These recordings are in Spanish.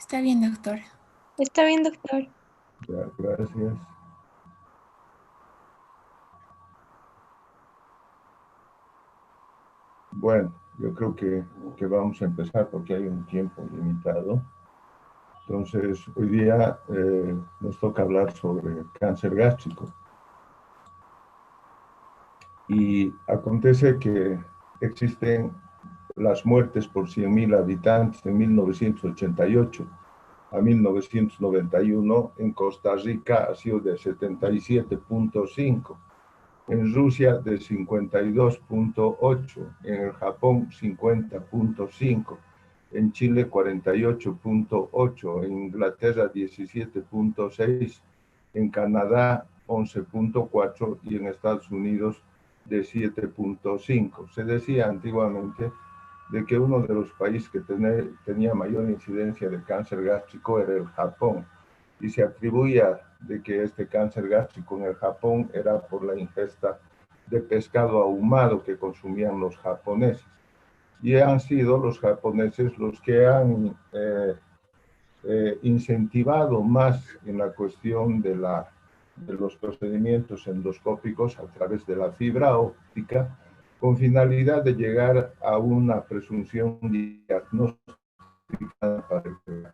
Está bien, doctor. Está bien, doctor. Ya, gracias. Bueno, yo creo que vamos a empezar porque hay un tiempo limitado. Entonces, hoy día nos toca hablar sobre cáncer gástrico. Y acontece que existen las muertes por 100.000 habitantes en 1988 a 1991. En Costa Rica ha sido de 77.5, en Rusia de 52.8, en el Japón 50.5, en Chile 48.8, en Inglaterra 17.6, en Canadá 11.4 y en Estados Unidos de 7.5. Se decía antiguamente de que uno de los países que tenía mayor incidencia de cáncer gástrico era el Japón, y se atribuía de que este cáncer gástrico en el Japón era por la ingesta de pescado ahumado que consumían los japoneses. Y han sido los japoneses los que han incentivado más en la cuestión de los procedimientos endoscópicos a través de la fibra óptica, con finalidad de llegar a una presunción diagnóstica para el cáncer.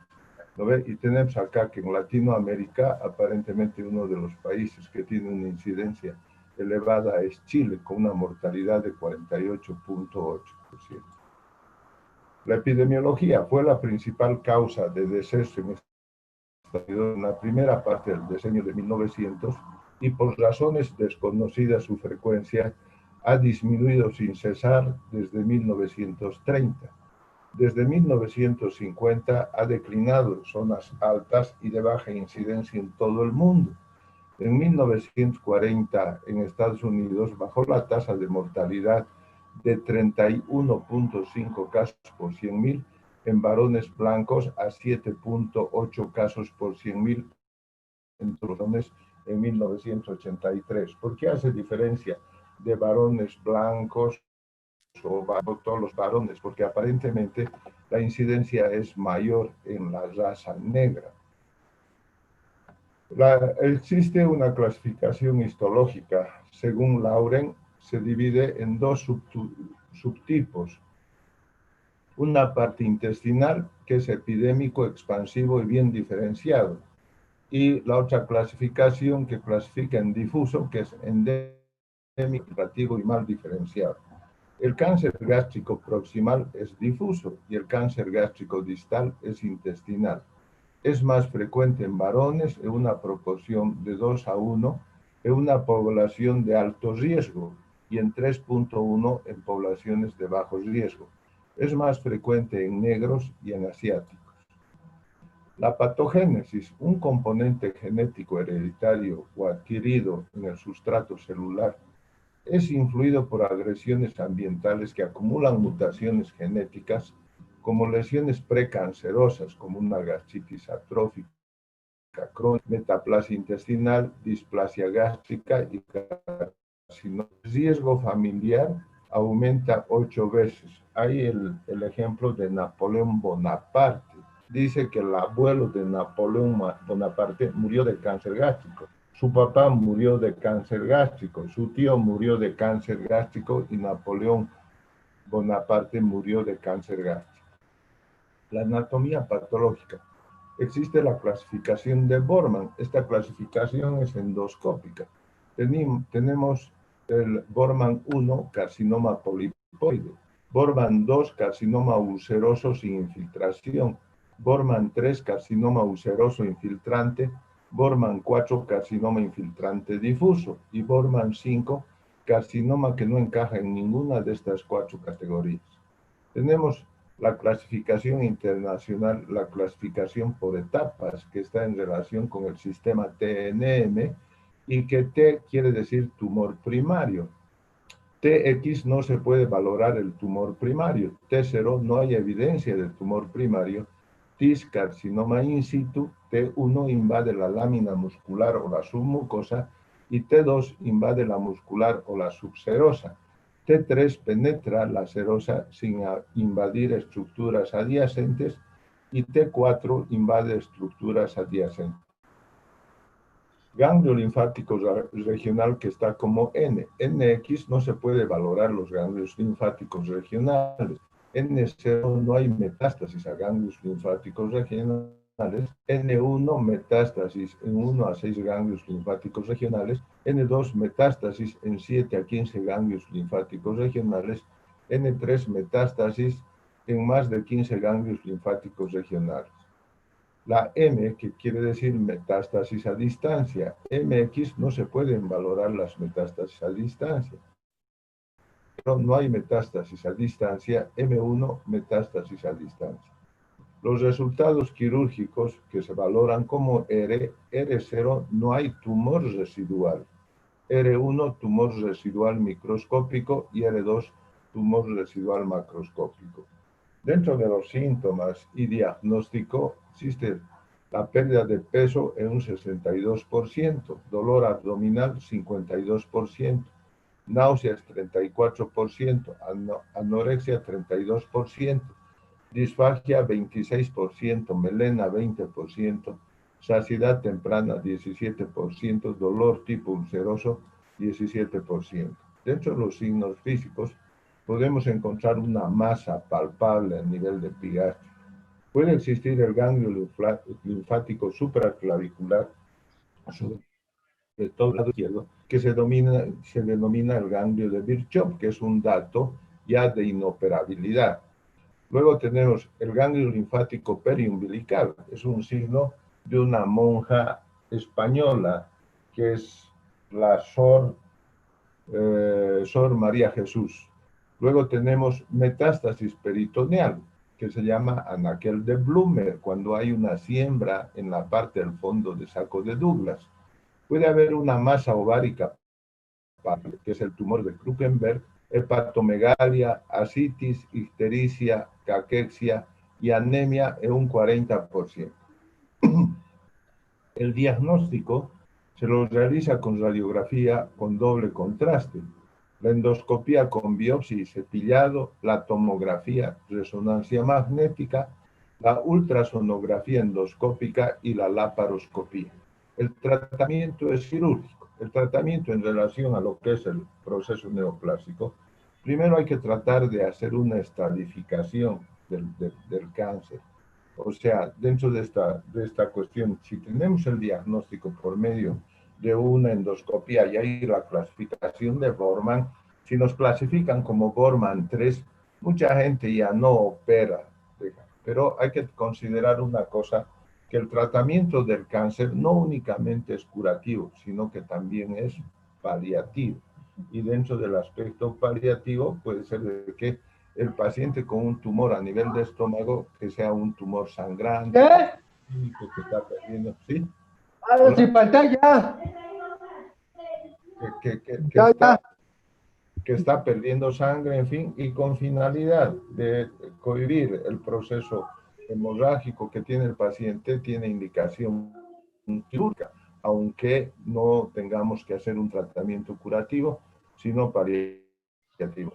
¿No ve? Y tenemos acá que en Latinoamérica, aparentemente uno de los países que tiene una incidencia elevada es Chile, con una mortalidad de 48.8%. La epidemiología fue la principal causa de deceso en la primera parte del decenio de 1900, y por razones desconocidas su frecuencia ha disminuido sin cesar desde 1930. Desde 1950 ha declinado en zonas altas y de baja incidencia en todo el mundo. En 1940, en Estados Unidos, bajó la tasa de mortalidad de 31.5 casos por 100.000 en varones blancos a 7.8 casos por 100.000 en varones en 1983. ¿Por qué hace diferencia de varones blancos o todos los varones? Porque aparentemente la incidencia es mayor en la raza negra. Existe una clasificación histológica. Según Lauren, se divide en dos subtipos. Una parte intestinal, que es epidémico, expansivo y bien diferenciado. Y la otra clasificación que clasifica en difuso, que es endémico, relativo y mal diferenciado. El cáncer gástrico proximal es difuso y el cáncer gástrico distal es intestinal. Es más frecuente en varones en una proporción de 2:1 en una población de alto riesgo y en 3.1 en poblaciones de bajo riesgo. Es más frecuente en negros y en asiáticos. La patogénesis, un componente genético hereditario o adquirido en el sustrato celular, es influido por agresiones ambientales que acumulan mutaciones genéticas como lesiones precancerosas, como una gastritis atrófica, metaplasia intestinal, displasia gástrica y carcinoma. El riesgo familiar aumenta 8 veces. Hay el ejemplo de Napoleón Bonaparte. Dice que el abuelo de Napoleón Bonaparte murió de cáncer gástrico. Su papá murió de cáncer gástrico, su tío murió de cáncer gástrico y Napoleón Bonaparte murió de cáncer gástrico. La anatomía patológica. Existe la clasificación de Borman. Esta clasificación es endoscópica. Tenemos el Borman 1, carcinoma polipoide. Borman 2, carcinoma ulceroso sin infiltración. Borman 3, carcinoma ulceroso infiltrante. Borman 4, carcinoma infiltrante difuso. Y Borman 5, carcinoma que no encaja en ninguna de estas 4 categorías. Tenemos la clasificación internacional, la clasificación por etapas, que está en relación con el sistema TNM, y que T quiere decir tumor primario. TX no se puede valorar el tumor primario. T0 no hay evidencia del tumor primario. TIS, carcinoma in situ. T1 invade la lámina muscular o la submucosa y T2 invade la muscular o la subserosa. T3 penetra la serosa sin invadir estructuras adyacentes y T4 invade estructuras adyacentes. Ganglio linfático regional que está como N. NX no se puede valorar los ganglios linfáticos regionales. N0 no hay metástasis a ganglios linfáticos regionales. N1 metástasis en 1 a 6 ganglios linfáticos regionales. N2 metástasis en 7 a 15 ganglios linfáticos regionales. N3 metástasis en más de 15 ganglios linfáticos regionales. La M, que quiere decir metástasis a distancia. MX no se pueden valorar las metástasis a distancia. Pero no hay metástasis a distancia. M1, metástasis a distancia. Los resultados quirúrgicos que se valoran como R0 no hay tumor residual. R1, tumor residual microscópico y R2, tumor residual macroscópico. Dentro de los síntomas y diagnóstico existe la pérdida de peso en un 62%, dolor abdominal 52%, náuseas 34%, anorexia 32%, disfagia 26%, melena 20%, saciedad temprana 17%, dolor tipo ulceroso 17%. Dentro de los signos físicos podemos encontrar una masa palpable a nivel de epigastrio. Puede existir el ganglio linfático supraclavicular, sobre todo el lado izquierdo, que se denomina el ganglio de Virchow, que es un dato ya de inoperabilidad. Luego tenemos el ganglio linfático periumbilical, es un signo de una monja española, que es la Sor María Jesús. Luego tenemos metástasis peritoneal, que se llama anaquel de Blumer, cuando hay una siembra en la parte del fondo de saco de Douglas. Puede haber una masa ovárica, que es el tumor de Krukenberg, hepatomegalia, ascitis, ictericia, caquexia y anemia en un 40%. El diagnóstico se lo realiza con radiografía con doble contraste, la endoscopía con biopsia y cepillado, la tomografía, resonancia magnética, la ultrasonografía endoscópica y la laparoscopía. El tratamiento es quirúrgico. El tratamiento en relación a lo que es el proceso neoplásico, primero hay que tratar de hacer una estadificación del cáncer. O sea, dentro de esta cuestión, si tenemos el diagnóstico por medio de una endoscopía y hay la clasificación de Borman, si nos clasifican como Borman 3, mucha gente ya no opera. Pero hay que considerar una cosa, que el tratamiento del cáncer no únicamente es curativo, sino que también es paliativo. Y dentro del aspecto paliativo puede ser de que el paciente con un tumor a nivel de estómago, que sea un tumor sangrante, que está perdiendo, ¿sí? Sin pantalla. Que está perdiendo sangre, en fin, y con finalidad de cohibir el proceso hemorrágico que tiene el paciente, tiene indicación quirúrgica, aunque no tengamos que hacer un tratamiento curativo, sino paliativo.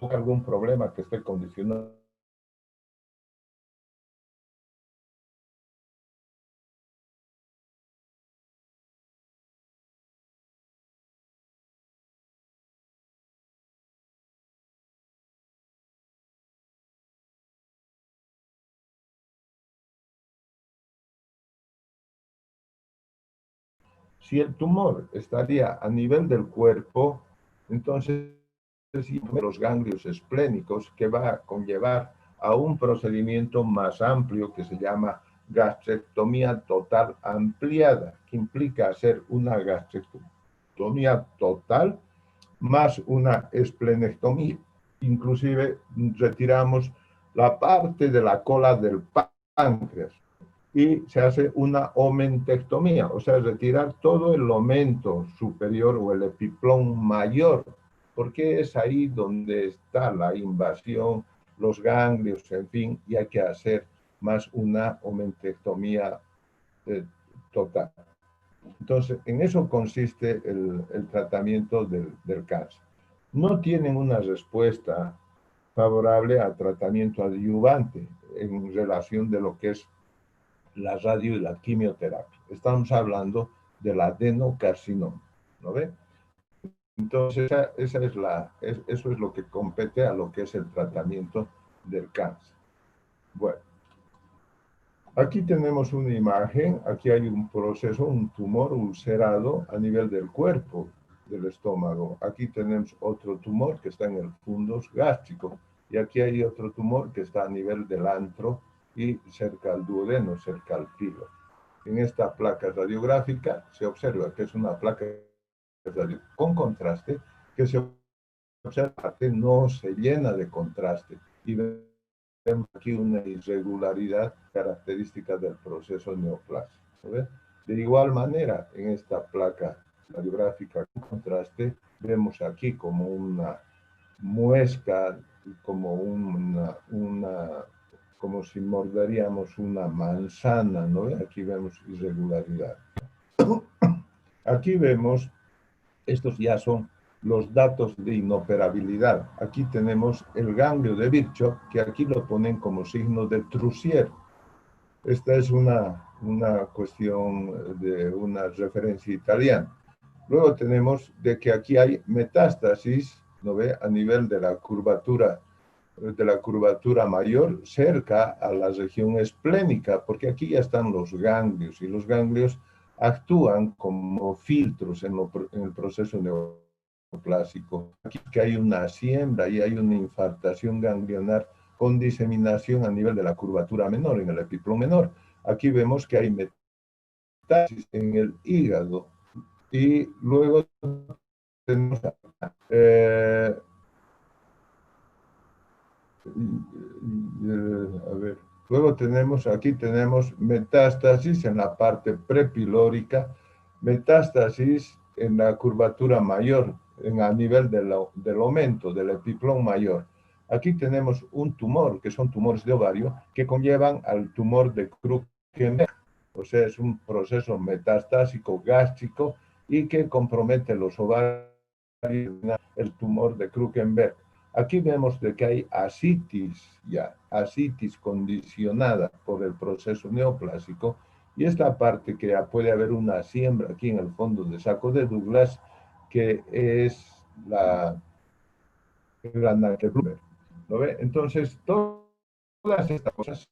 ¿Algún problema que esté condicionado? Si el tumor estaría a nivel del cuerpo, entonces los ganglios esplénicos, que va a conllevar a un procedimiento más amplio que se llama gastrectomía total ampliada, que implica hacer una gastrectomía total más una esplenectomía. Inclusive retiramos la parte de la cola del páncreas y se hace una omentectomía, o sea, retirar todo el omento superior o el epiplón mayor, porque es ahí donde está la invasión, los ganglios, en fin, y hay que hacer más una omentectomía total. Entonces, en eso consiste el tratamiento del cáncer. No tienen una respuesta favorable al tratamiento adyuvante en relación de lo que es la radio y la quimioterapia. Estamos hablando del adenocarcinoma, ¿no ve? Entonces, eso es lo que compete a lo que es el tratamiento del cáncer. Bueno, aquí tenemos una imagen, aquí hay un proceso, un tumor ulcerado a nivel del cuerpo, del estómago. Aquí tenemos otro tumor que está en el fundus gástrico y aquí hay otro tumor que está a nivel del antro y cerca al duodeno, cerca al filo. En esta placa radiográfica se observa que es una placa con contraste que se observa que no se llena de contraste y vemos aquí una irregularidad característica del proceso neoplásico. ¿Ve? De igual manera, en esta placa radiográfica con contraste, vemos aquí como una muesca, como si morderíamos una manzana, ¿no? Aquí vemos irregularidad. Aquí vemos, estos ya son los datos de inoperabilidad. Aquí tenemos el ganglio de Virchow, que aquí lo ponen como signo de Troussier. Esta es una cuestión de una referencia italiana. Luego tenemos de que aquí hay metástasis, ¿no ve? A nivel de la curvatura mayor, cerca a la región esplénica, porque aquí ya están los ganglios, y los ganglios actúan como filtros en el proceso neoplásico. Aquí que hay una siembra y hay una infartación ganglionar con diseminación a nivel de la curvatura menor, en el epiplón menor. Aquí vemos que hay metástasis en el hígado. Y luego tenemos aquí tenemos metástasis en la parte prepilórica, metástasis en la curvatura mayor, a nivel del aumento del epiplón mayor. Aquí tenemos un tumor, que son tumores de ovario, que conllevan al tumor de Krukenberg. O sea, es un proceso metastásico gástrico y que compromete los ovarios, el tumor de Krukenberg. Aquí vemos de que hay asitis condicionada por el proceso neoplásico, y esta parte que puede haber una siembra aquí en el fondo de saco de Douglas, que es la Nagelblumer, ¿no ve? Entonces, todas estas cosas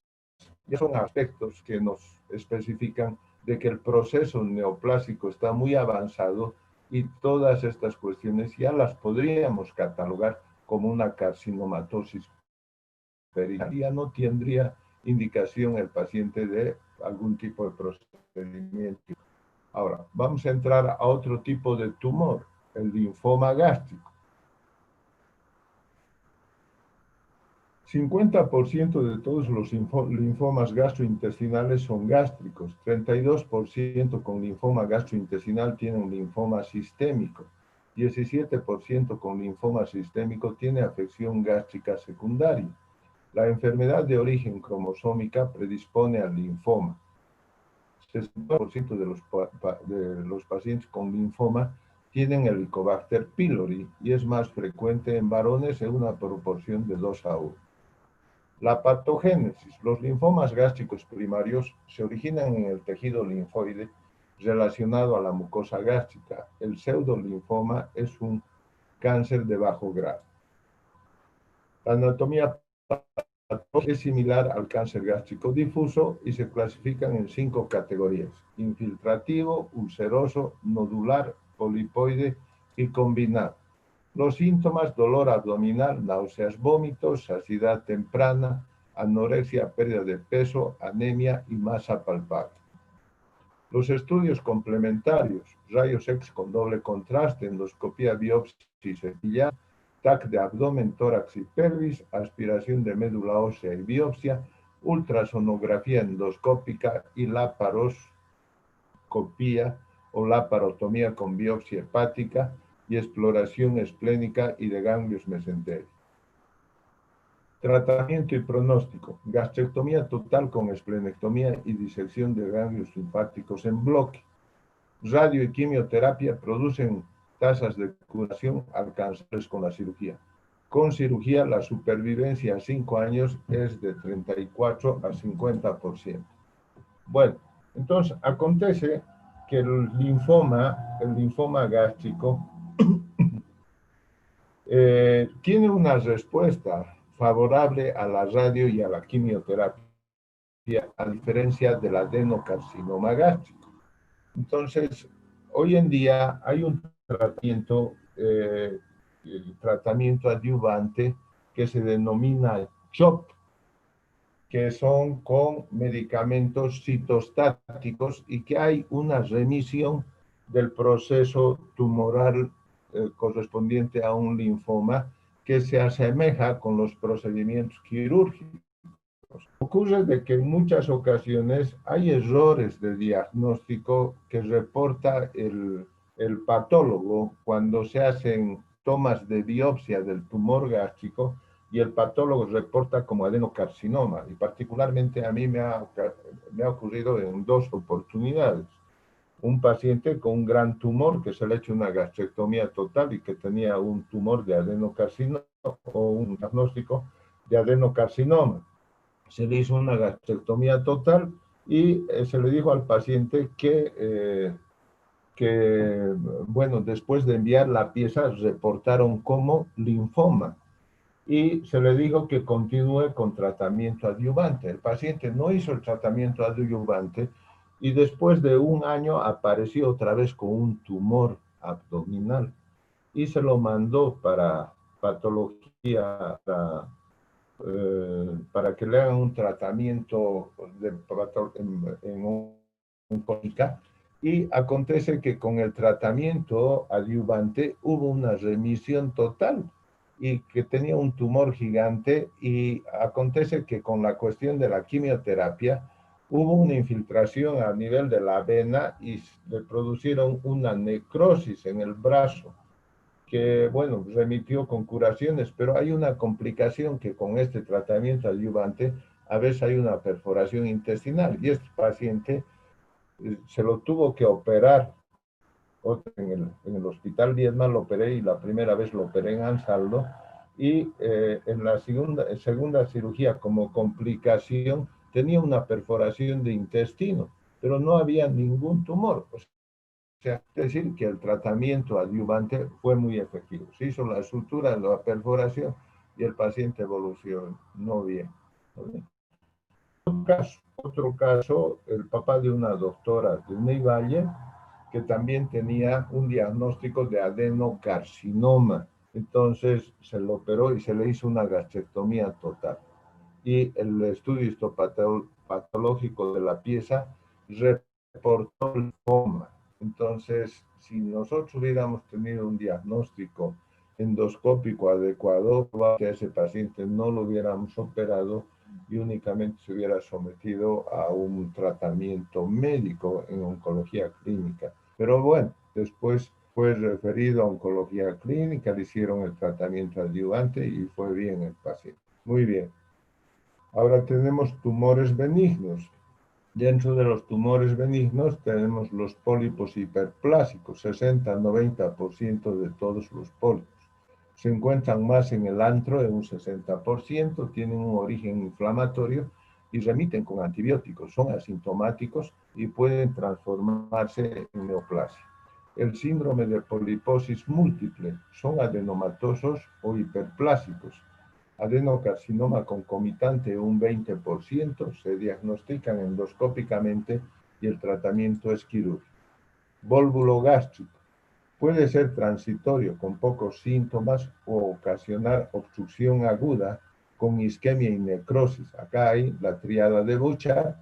ya son aspectos que nos especifican de que el proceso neoplásico está muy avanzado y todas estas cuestiones ya las podríamos catalogar como una carcinomatosis peritoneal. Ya no tendría indicación el paciente de algún tipo de procedimiento. Ahora, vamos a entrar a otro tipo de tumor, el linfoma gástrico. 50% de todos los linfomas gastrointestinales son gástricos, 32% con linfoma gastrointestinal tienen linfoma sistémico, 17% con linfoma sistémico tiene afección gástrica secundaria. La enfermedad de origen cromosómica predispone al linfoma. 60% de los pacientes con linfoma tienen Helicobacter pylori y es más frecuente en varones en una proporción de 2:1. La patogénesis. Los linfomas gástricos primarios se originan en el tejido linfoide relacionado a la mucosa gástrica. El pseudolinfoma es un cáncer de bajo grado. La anatomía es similar al cáncer gástrico difuso y se clasifican en 5 categorías: infiltrativo, ulceroso, nodular, polipoide y combinado. Los síntomas: dolor abdominal, náuseas, vómitos, saciedad temprana, anorexia, pérdida de peso, anemia y masa palpable. Los estudios complementarios: rayos X con doble contraste, endoscopía, biopsia y cepillar, TAC de abdomen, tórax y pelvis, aspiración de médula ósea y biopsia, ultrasonografía endoscópica y laparoscopía o laparotomía con biopsia hepática y exploración esplénica y de ganglios mesentéricos. Tratamiento y pronóstico: gastrectomía total con esplenectomía y disección de ganglios linfáticos en bloque. Radio y quimioterapia producen tasas de curación alcanzables con la cirugía. Con cirugía, la supervivencia a 5 años es de 34 a 50%. Bueno, entonces acontece que el linfoma gástrico, tiene una respuesta favorable a la radio y a la quimioterapia, a diferencia del adenocarcinoma gástrico. Entonces, hoy en día hay un tratamiento, el tratamiento adyuvante que se denomina CHOP, que son con medicamentos citostáticos y que hay una remisión del proceso tumoral correspondiente a un linfoma que se asemeja con los procedimientos quirúrgicos. Ocurre de que en muchas ocasiones hay errores de diagnóstico que reporta el patólogo cuando se hacen tomas de biopsia del tumor gástrico y el patólogo reporta como adenocarcinoma. Y particularmente a mí me ha ocurrido en dos oportunidades. Un paciente con un gran tumor que se le ha hecho una gastrectomía total y que tenía un tumor de adenocarcinoma o un diagnóstico de adenocarcinoma. Se le hizo una gastrectomía total y se le dijo al paciente que, bueno, después de enviar la pieza reportaron como linfoma y se le dijo que continúe con tratamiento adyuvante. El paciente no hizo el tratamiento adyuvante y después de un año apareció otra vez con un tumor abdominal y se lo mandó para patología, para que le hagan un tratamiento en oncológica y acontece que con el tratamiento adyuvante hubo una remisión total y que tenía un tumor gigante y acontece que con la cuestión de la quimioterapia hubo una infiltración a nivel de la vena y le produjeron una necrosis en el brazo que, bueno, remitió con curaciones, pero hay una complicación que con este tratamiento adyuvante a veces hay una perforación intestinal y este paciente se lo tuvo que operar en el hospital Viedma, lo operé y la primera vez lo operé en Ansaldo y en la segunda cirugía como complicación tenía una perforación de intestino, pero no había ningún tumor. O sea, es decir, que el tratamiento adyuvante fue muy efectivo. Se hizo la sutura, la perforación y el paciente evolucionó bien. ¿No bien? Otro caso, el papá de una doctora de Ney Valle, que también tenía un diagnóstico de adenocarcinoma. Entonces se lo operó y se le hizo una gastrectomía total. Y el estudio histopatológico de la pieza reportó linfoma. Entonces, si nosotros hubiéramos tenido un diagnóstico endoscópico adecuado, a ese paciente no lo hubiéramos operado y únicamente se hubiera sometido a un tratamiento médico en oncología clínica. Pero bueno, después fue referido a oncología clínica, le hicieron el tratamiento adyuvante y fue bien el paciente. Muy bien. Ahora tenemos tumores benignos. Dentro de los tumores benignos tenemos los pólipos hiperplásicos, 60-90% de todos los pólipos. Se encuentran más en el antro, en un 60%, tienen un origen inflamatorio y remiten con antibióticos, son asintomáticos y pueden transformarse en neoplasia. El síndrome de poliposis múltiple son adenomatosos o hiperplásicos. Adenocarcinoma concomitante un 20%, se diagnostican endoscópicamente y el tratamiento es quirúrgico. Vólvulo gástrico puede ser transitorio con pocos síntomas o ocasionar obstrucción aguda con isquemia y necrosis. Acá hay la tríada de Bouchard,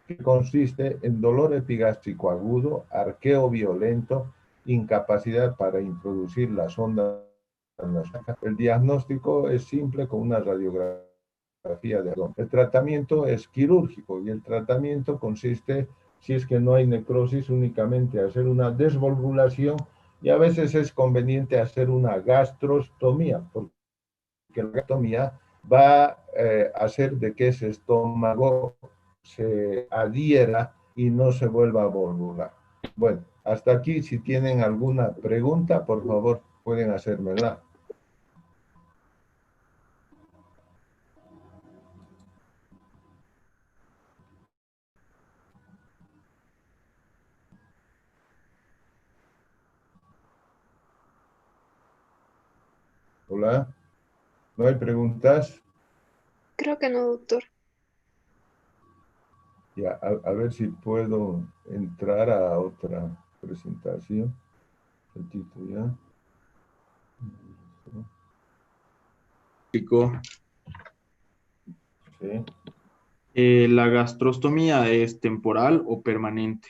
que consiste en dolor epigástrico agudo, arqueo violento, incapacidad para introducir la sonda. El diagnóstico es simple con una radiografía de abdomen. El tratamiento es quirúrgico y el tratamiento consiste, si es que no hay necrosis, únicamente hacer una desvolvulación y a veces es conveniente hacer una gastrostomía, porque la gastrotomía va a hacer de que ese estómago se adhiera y no se vuelva a volvular. Bueno, hasta aquí, si tienen alguna pregunta, por favor, pueden hacérmela. Hola, ¿no hay preguntas? Creo que no, doctor. Ya, a ver si puedo entrar a otra presentación. Un ratito ya. Chico, Sí. ¿la gastrostomía es temporal o permanente?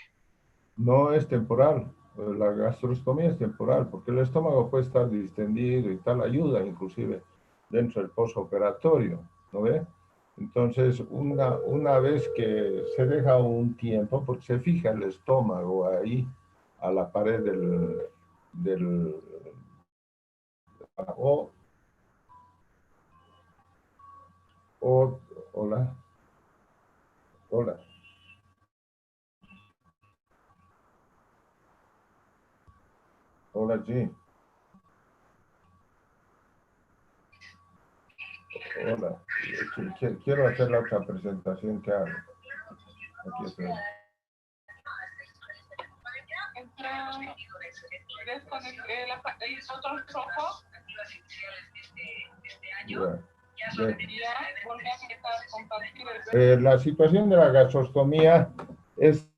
No es temporal. La gastrostomía es temporal porque el estómago puede estar distendido y tal, ayuda inclusive dentro del posoperatorio, ¿no ve? Entonces, una vez que se deja un tiempo, porque se fija el estómago ahí a la pared del o, o, hola, hola, hola, G, hola. Quiero hacer la otra presentación que hago. Aquí estoy. Ya, ya. La situación de la gastrostomía es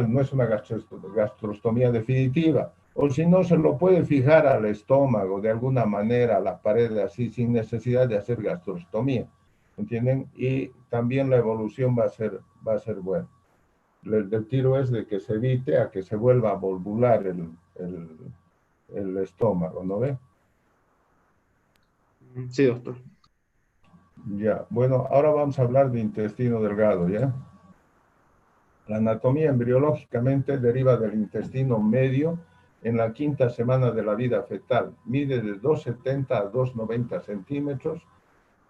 no es una gastrostomía definitiva. O si no, se lo puede fijar al estómago de alguna manera, a la pared así, sin necesidad de hacer gastrostomía. ¿Entienden? Y también la evolución va a ser buena. El tiro es de que se evite a que se vuelva a volvular el estómago, ¿no ve? Sí, doctor. Ya, bueno, ahora vamos a hablar de intestino delgado, ¿ya? La anatomía embriológicamente deriva del intestino medio en la quinta semana de la vida fetal. Mide de 2,70 a 2,90 centímetros,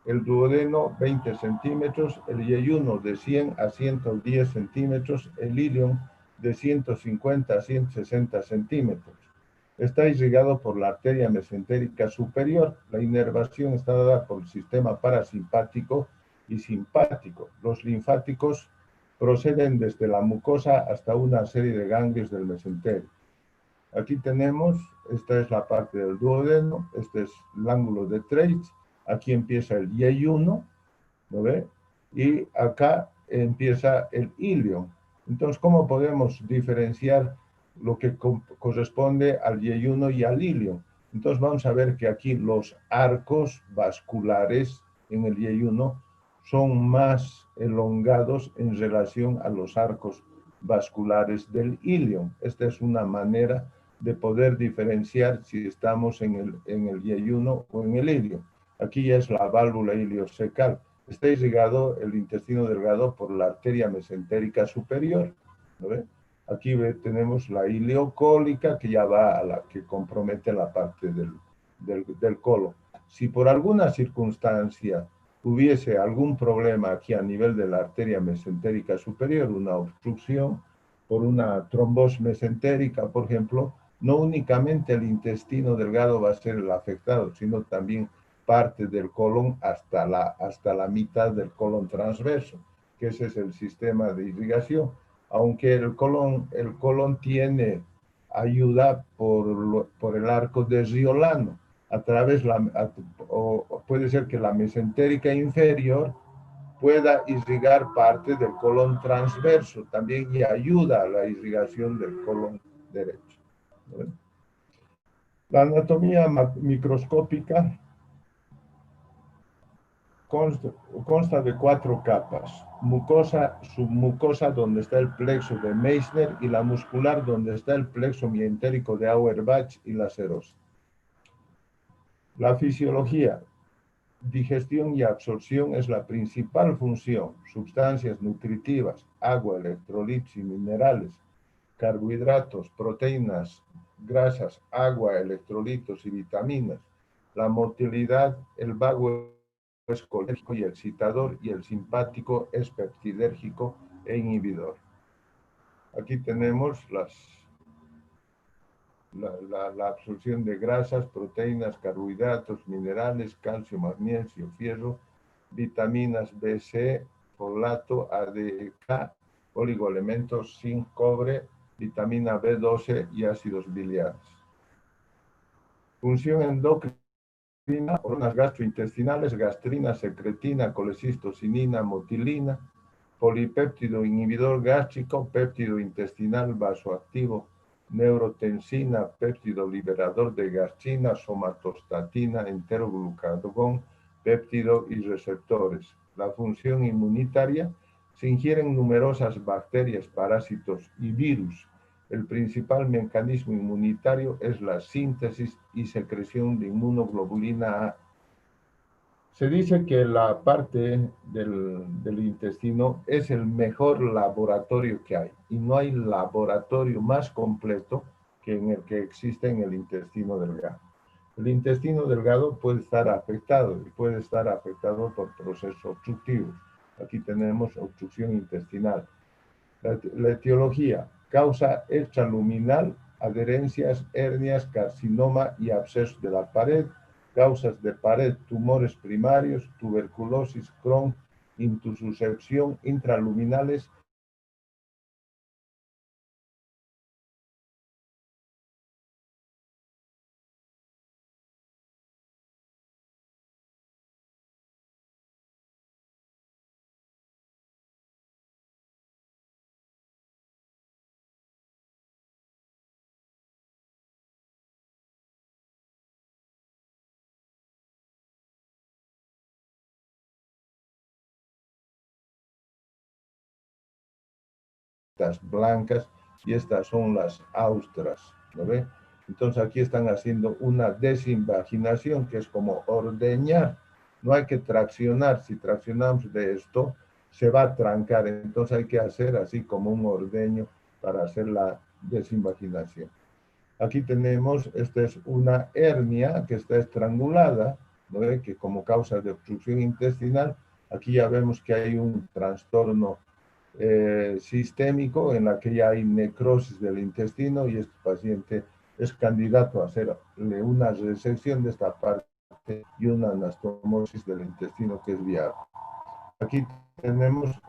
el duodeno 20 centímetros, el yeyuno de 100 a 110 centímetros, el ilion de 150 a 160 centímetros. Está irrigado por la arteria mesentérica superior. La inervación está dada por el sistema parasimpático y simpático. Los linfáticos proceden desde la mucosa hasta una serie de ganglios del mesenterio. Aquí tenemos, esta es la parte del duodeno, este es el ángulo de Treitz, aquí empieza el yeyuno, ¿no ve? Y acá empieza el ilion. Entonces, ¿cómo podemos diferenciar lo que corresponde al yeyuno y al ilion? Entonces, vamos a ver que aquí los arcos vasculares en el yeyuno son más elongados en relación a los arcos vasculares del ilion. Esta es una manera de poder diferenciar si estamos en el yeyuno o en el ilion. Aquí ya es la válvula iliocecal. Está irrigado el intestino delgado por la arteria mesentérica superior, ¿no ve? Aquí tenemos la ileocólica que ya va a la que compromete la parte del colon. Si por alguna circunstancia hubiese algún problema aquí a nivel de la arteria mesentérica superior, una obstrucción por una trombosis mesentérica, por ejemplo, no únicamente el intestino delgado va a ser el afectado, sino también parte del colon hasta la mitad del colon transverso, que ese es el sistema de irrigación. Aunque el colon tiene ayuda por el arco de Riolano, o puede ser que la mesentérica inferior pueda irrigar parte del colon transverso, también y ayuda a la irrigación del colon derecho. La anatomía microscópica consta de 4 capas: mucosa, submucosa, donde está el plexo de Meissner, y la muscular, donde está el plexo mientérico de Auerbach y la serosa. La fisiología: digestión y absorción es la principal función. Sustancias nutritivas, agua, electrolitos y minerales, carbohidratos, proteínas, grasas, agua, electrolitos y vitaminas. La motilidad: el vago es colérgico y excitador, y el simpático es peptidérgico e inhibidor. Aquí tenemos la absorción de grasas, proteínas, carbohidratos, minerales, calcio, magnesio, fierro, vitaminas B, C, folato, A, D, K, oligoelementos, zinc, cobre, vitamina B12 y ácidos biliares. Función endocrina: hormonas gastrointestinales, gastrina, secretina, colecistocinina, motilina, polipéptido inhibidor gástrico, péptido intestinal vasoactivo, neurotensina, péptido liberador de gastrina, somatostatina, enteroglucagón, péptido y receptores. La función inmunitaria: se ingieren numerosas bacterias, parásitos y virus. El principal mecanismo inmunitario es la síntesis y secreción de inmunoglobulina A. Se dice que la parte del intestino es el mejor laboratorio que hay, y no hay laboratorio más completo que en el que existe en el intestino delgado. El intestino delgado puede estar afectado, y puede estar afectado por procesos obstructivos. Aquí tenemos obstrucción intestinal. La etiología: causa extraluminal, adherencias, hernias, carcinoma y abscesos de la pared. Causas de pared: tumores primarios, tuberculosis, Crohn, intussuscepción, intraluminales. Estas blancas, y estas son las austras, ¿no ve? Entonces aquí están haciendo una desinvaginación, que es como ordeñar. No hay que traccionar. Si traccionamos de esto, se va a trancar. Entonces hay que hacer así como un ordeño para hacer la desinvaginación. Aquí tenemos, esta es una hernia que está estrangulada, ¿no ve? Que como causa de obstrucción intestinal, aquí ya vemos que hay un trastorno sistémico en la que ya hay necrosis del intestino, y este paciente es candidato a hacerle una resección de esta parte y una anastomosis del intestino, que es viable. Aquí tenemos,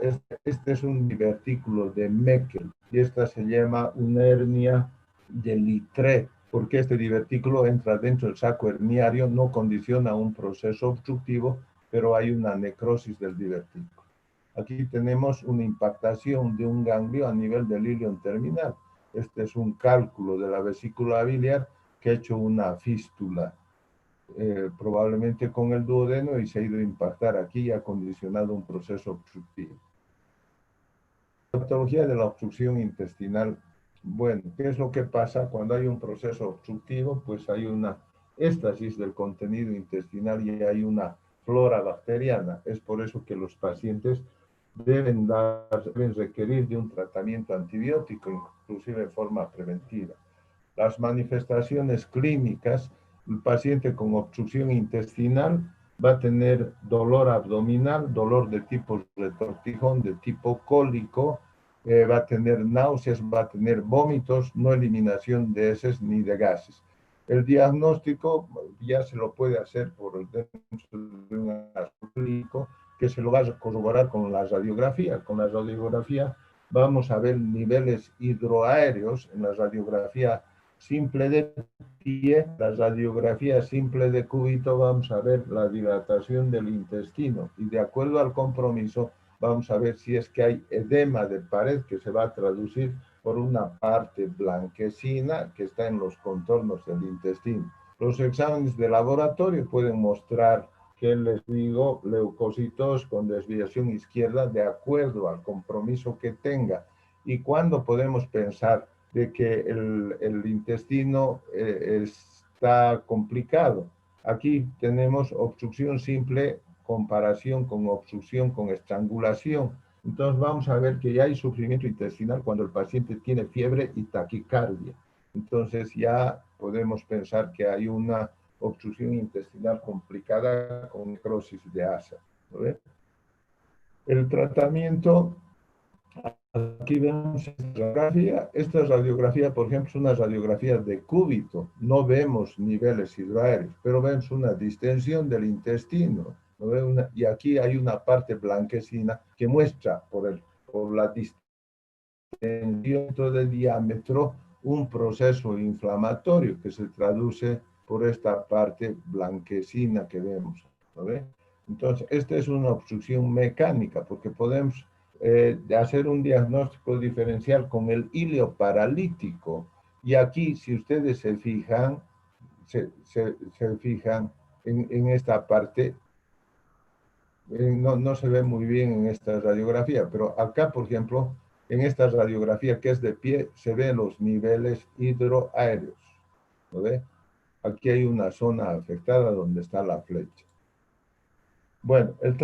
este es un divertículo de Meckel, y esta se llama una hernia de Littré, porque este divertículo entra dentro del saco herniario, no condiciona un proceso obstructivo, pero hay una necrosis del divertículo. Aquí tenemos una impactación de un ganglio a nivel del ilion terminal. Este es un cálculo de la vesícula biliar que ha hecho una fístula, probablemente con el duodeno, y se ha ido a impactar aquí y ha condicionado un proceso obstructivo. La patología de la obstrucción intestinal. Bueno, ¿qué es lo que pasa cuando hay un proceso obstructivo? Pues hay una éstasis del contenido intestinal y hay una flora bacteriana. Es por eso que los pacientes deben requerir de un tratamiento antibiótico, inclusive en forma preventiva. Las manifestaciones clínicas: el paciente con obstrucción intestinal va a tener dolor abdominal, dolor de tipo retortijón, de tipo cólico, va a tener náuseas, va a tener vómitos, no eliminación de heces ni de gases. El diagnóstico ya se lo puede hacer por dentro de un clínico, que se lo va a corroborar con la radiografía. Con la radiografía vamos a ver niveles hidroaéreos en la radiografía simple de pie. La radiografía simple de cúbito vamos a ver la dilatación del intestino, y de acuerdo al compromiso vamos a ver si es que hay edema de pared, que se va a traducir por una parte blanquecina que está en los contornos del intestino. Los exámenes de laboratorio pueden mostrar, que les digo, leucocitos con desviación izquierda de acuerdo al compromiso que tenga. ¿Y cuándo podemos pensar de que el intestino está complicado? Aquí tenemos obstrucción simple, comparación con obstrucción con estrangulación. Entonces vamos a ver que ya hay sufrimiento intestinal cuando el paciente tiene fiebre y taquicardia. Entonces ya podemos pensar que hay una obstrucción intestinal complicada con necrosis de asa, ¿no ve? El tratamiento: aquí vemos esta radiografía, por ejemplo, es una radiografía de cúbito. No vemos niveles hidroaéreos, pero vemos una distensión del intestino, ¿no? Y aquí hay una parte blanquecina que muestra por la distensión de diámetro un proceso inflamatorio que se traduce por esta parte blanquecina que vemos, ¿no ve? Entonces, esta es una obstrucción mecánica, porque podemos hacer un diagnóstico diferencial con el hilio paralítico. Y aquí, si ustedes se fijan, se fijan en esta parte, no se ve muy bien en esta radiografía, pero acá, por ejemplo, en esta radiografía que es de pie, se ven los niveles hidroaéreos, ¿no ve? Aquí hay una zona afectada donde está la flecha. Bueno, el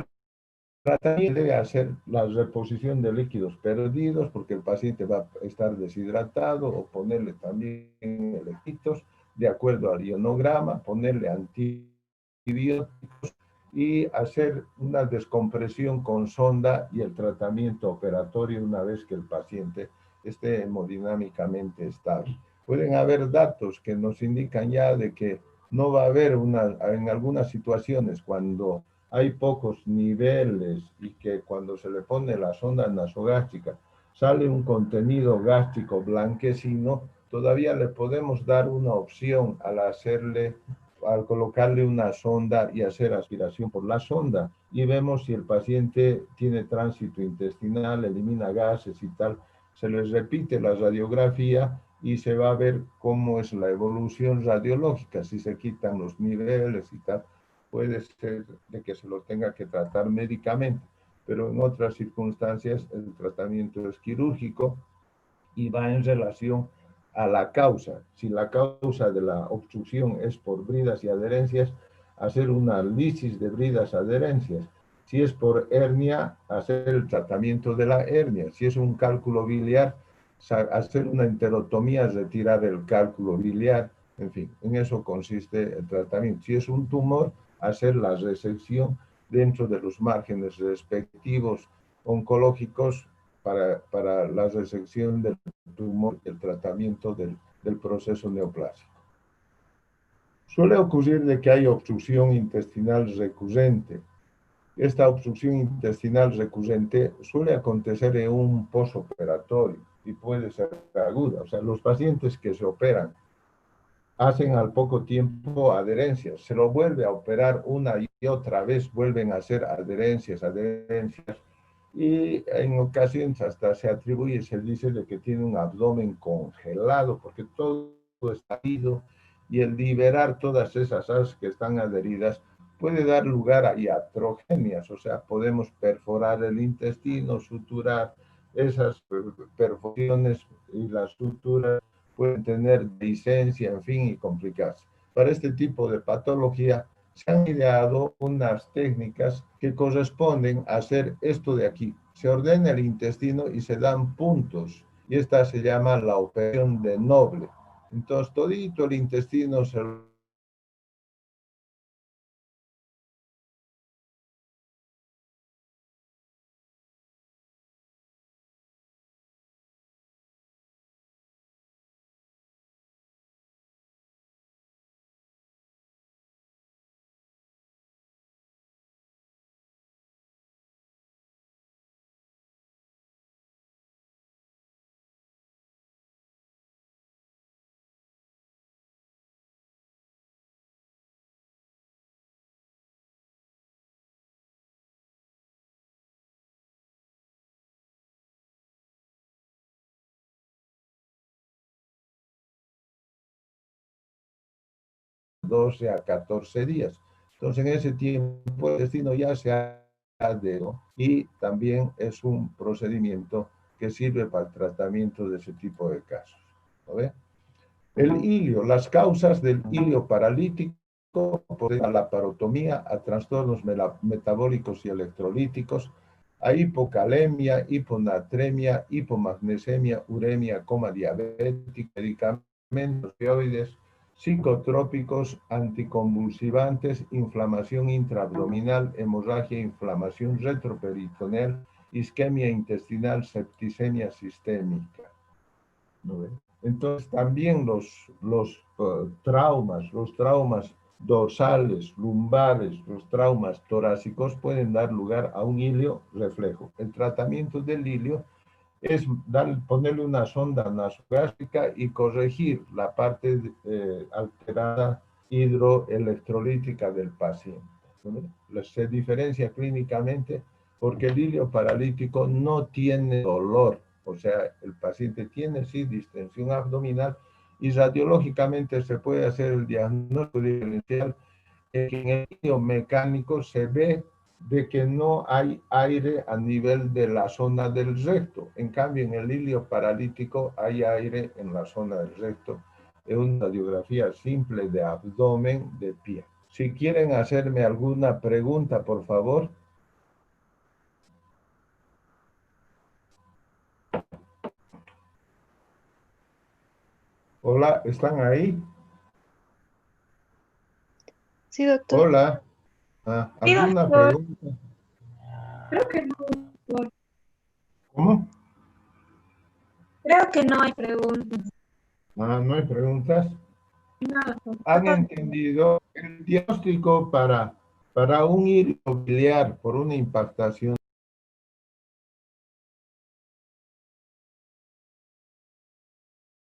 tratamiento debe hacer la reposición de líquidos perdidos porque el paciente va a estar deshidratado o ponerle también electritos de acuerdo al ionograma, ponerle antibióticos y hacer una descompresión con sonda y el tratamiento operatorio una vez que el paciente esté hemodinámicamente estable. Pueden haber datos que nos indican ya de que no va a haber en algunas situaciones cuando hay pocos niveles y que cuando se le pone la sonda nasogástrica sale un contenido gástrico blanquecino, todavía le podemos dar una opción al colocarle una sonda y hacer aspiración por la sonda y vemos si el paciente tiene tránsito intestinal, elimina gases y tal. Se les repite la radiografía y se va a ver cómo es la evolución radiológica, si se quitan los niveles y tal. Puede ser de que se lo tenga que tratar médicamente, pero en otras circunstancias el tratamiento es quirúrgico y va en relación a la causa. Si la causa de la obstrucción es por bridas y adherencias, hacer un análisis de bridas adherencias. Si es por hernia, hacer el tratamiento de la hernia. Si es un cálculo biliar, hacer una enterotomía, retirar el cálculo biliar. En fin, en eso consiste el tratamiento. Si es un tumor, hacer la resección dentro de los márgenes respectivos oncológicos para la resección del tumor y el tratamiento del proceso neoplásico. Suele ocurrir de que hay obstrucción intestinal recurrente. Esta obstrucción intestinal recurrente suele acontecer en un posoperatorio y puede ser aguda. O sea, los pacientes que se operan hacen al poco tiempo adherencias, se lo vuelve a operar una y otra vez, vuelven a hacer adherencias, y en ocasiones hasta se atribuye, se dice de que tiene un abdomen congelado porque todo está ido y el liberar todas esas asas que están adheridas puede dar lugar a iatrogenias, o sea, podemos perforar el intestino, suturar esas perforaciones y las suturas pueden tener licencia, en fin, y complicarse. Para este tipo de patología se han ideado unas técnicas que corresponden a hacer esto de aquí. Se ordena el intestino y se dan puntos, y esta se llama la operación de Noble. Entonces, todito el intestino se de 12 a 14 días. Entonces, en ese tiempo el intestino ya se ha adherido y también es un procedimiento que sirve para el tratamiento de ese tipo de casos. ¿No ve? El hilio, las causas del hilio paralítico, a la parotomía, a trastornos metabólicos y electrolíticos, a hipocalemia, hiponatremia, hipomagnesemia, uremia, coma diabética, medicamentos opioides, psicotrópicos, anticonvulsivantes, inflamación intraabdominal, hemorragia, inflamación retroperitoneal, isquemia intestinal, septicemia sistémica. ¿No ven? Entonces también los traumas dorsales, lumbares, los traumas torácicos pueden dar lugar a un hilio reflejo. El tratamiento del hilio es ponerle una sonda nasogástrica y corregir la parte alterada hidroelectrolítica del paciente. Se diferencia clínicamente porque el hilio paralítico no tiene dolor, o sea, el paciente tiene sí distensión abdominal y radiológicamente se puede hacer el diagnóstico diferencial en el hilio mecánico se ve de que no hay aire a nivel de la zona del recto. En cambio, en el hilio paralítico hay aire en la zona del recto. Es una radiografía simple de abdomen de pie. Si quieren hacerme alguna pregunta, por favor. Hola, ¿están ahí? Sí, doctor. Hola. Sí, ¿Alguna doctor. pregunta? Creo que no, doctor. ¿Cómo? Creo que no hay preguntas. ¿No hay preguntas? Nada, doctor. ¿Han entendido el diagnóstico para un hilio biliar por una impactación